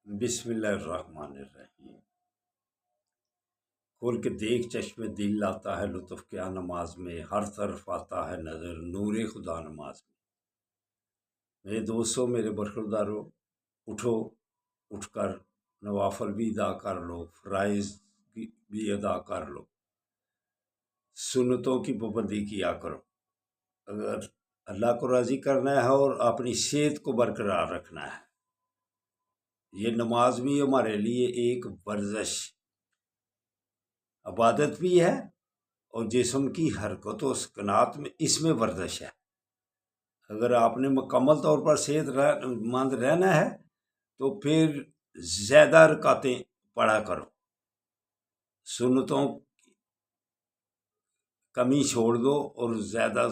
بسم اللہ الرحمن الرحیم۔ کھول کے دیکھ چشم دل آتا ہے لطف کیا نماز میں، ہر طرف آتا ہے نظر نور خدا نماز میں۔ میرے دوستوں، میرے برخورداروں، اٹھو، اٹھ کر نوافل بھی ادا کر لو، فرائض بھی ادا کر لو، سنتوں کی پابندی کیا کرو اگر اللہ کو راضی کرنا ہے اور اپنی صحت کو برقرار رکھنا ہے۔ یہ نماز بھی ہمارے لیے ایک ورزش عبادت بھی ہے اور جسم کی حرکت و سکنات میں اس میں ورزش ہے۔ اگر آپ نے مکمل طور پر صحت مند رہنا ہے تو پھر زیادہ رکعتیں پڑھا کرو، سنتوں کمی چھوڑ دو اور زیادہ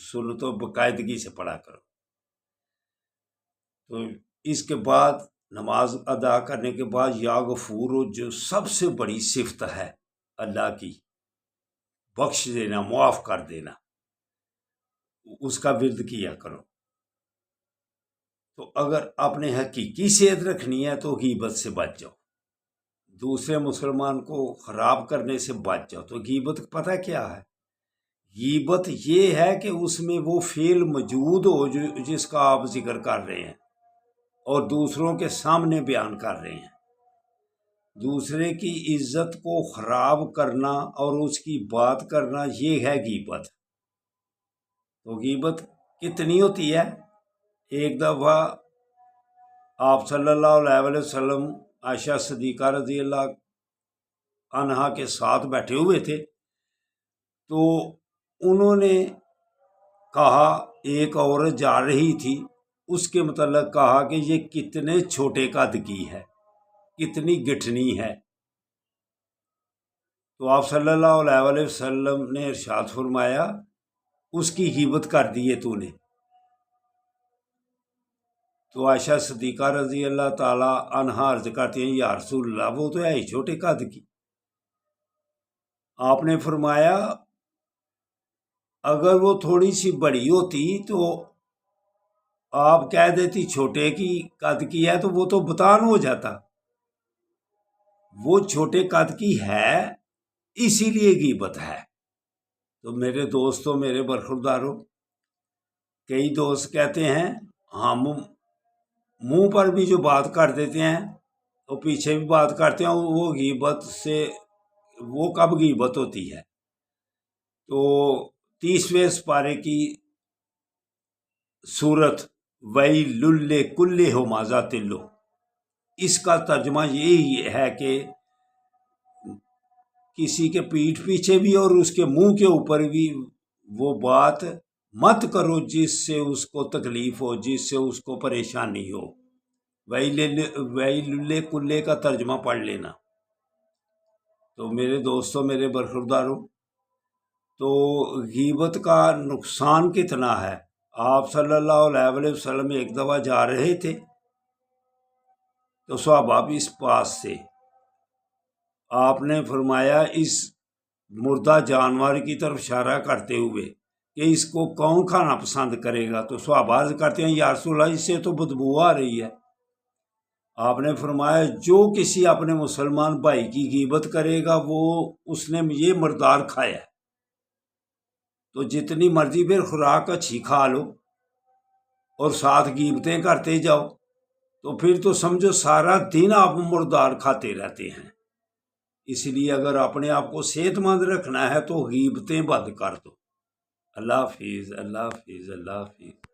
سنتوں باقاعدگی سے پڑھا کرو۔ تو اس کے بعد نماز ادا کرنے کے بعد یا غفور، جو سب سے بڑی صفت ہے اللہ کی، بخش دینا، معاف کر دینا، اس کا ورد کیا کرو۔ تو اگر اپنے حقیقی صحت رکھنی ہے تو غیبت سے بچ جاؤ، دوسرے مسلمان کو خراب کرنے سے بچ جاؤ۔ تو غیبت پتہ کیا ہے؟ غیبت یہ ہے کہ اس میں وہ فعل موجود ہو جس کا آپ ذکر کر رہے ہیں اور دوسروں کے سامنے بیان کر رہے ہیں۔ دوسرے کی عزت کو خراب کرنا اور اس کی بات کرنا، یہ ہے غیبت۔ تو غیبت کتنی ہوتی ہے؟ ایک دفعہ آپ صلی اللہ علیہ وسلم عائشہ صدیقہ رضی اللہ عنہا کے ساتھ بیٹھے ہوئے تھے، تو انہوں نے کہا، ایک عورت جا رہی تھی، اس کے متعلق کہا کہ یہ کتنے چھوٹے قد کی ہے، کتنی گٹھنی ہے۔ تو آپ صلی اللہ علیہ وسلم نے ارشاد فرمایا، اس کی غیبت کر دی ہے تو نے۔ تو عائشہ صدیقہ رضی اللہ تعالی عنہا عرض کرتی ہیں، یا رسول اللہ، وہ تو ہے ہی چھوٹے قد کی۔ آپ نے فرمایا، اگر وہ تھوڑی سی بڑی ہوتی تو آپ کہہ دیتی چھوٹے کی قد کی ہے تو وہ تو بتان ہو جاتا، وہ چھوٹے قد کی ہے اسی لیے غیبت ہے۔ تو میرے دوستوں، میرے برخورداروں، کئی دوست کہتے ہیں ہم منہ پر بھی جو بات کر دیتے ہیں تو پیچھے بھی بات کرتے ہیں، وہ غیبت سے، وہ کب غیبت ہوتی ہے؟ تو 30ویں سپارے کی سورت وَيْلٌ لِّكُلِّ ہُمَزَةٍ لُّمَزَةٍ، اس کا ترجمہ یہی ہے کہ کسی کے پیٹھ پیچھے بھی اور اس کے منہ کے اوپر بھی وہ بات مت کرو جس سے اس کو تکلیف ہو، جس سے اس کو پریشانی ہو۔ وَيْلٌ لِّكُلِّ کا ترجمہ پڑھ لینا۔ تو میرے دوستوں، میرے برخورداروں، تو غیبت کا نقصان کتنا ہے؟ آپ صلی اللہ علیہ وسلم ایک دفعہ جا رہے تھے تو صحابہ بھی اس پاس سے، آپ نے فرمایا اس مردہ جانور کی طرف اشارہ کرتے ہوئے کہ اس کو کون کھانا پسند کرے گا؟ تو صحابہ عرض کرتے ہیں، یا رسول اللہ، اس سے تو بدبو آ رہی ہے۔ آپ نے فرمایا، جو کسی اپنے مسلمان بھائی کی غیبت کرے گا وہ اس نے یہ مردار کھایا ہے۔ تو جتنی مرضی پھر خوراک اچھی کھا لو اور ساتھ غیبتیں کرتے جاؤ تو پھر تو سمجھو سارا دن آپ مردار کھاتے رہتے ہیں۔ اس لیے اگر اپنے آپ کو صحت مند رکھنا ہے تو غیبتیں بند کر دو۔ اللہ حافظ، اللہ حافظ، اللہ حافظ۔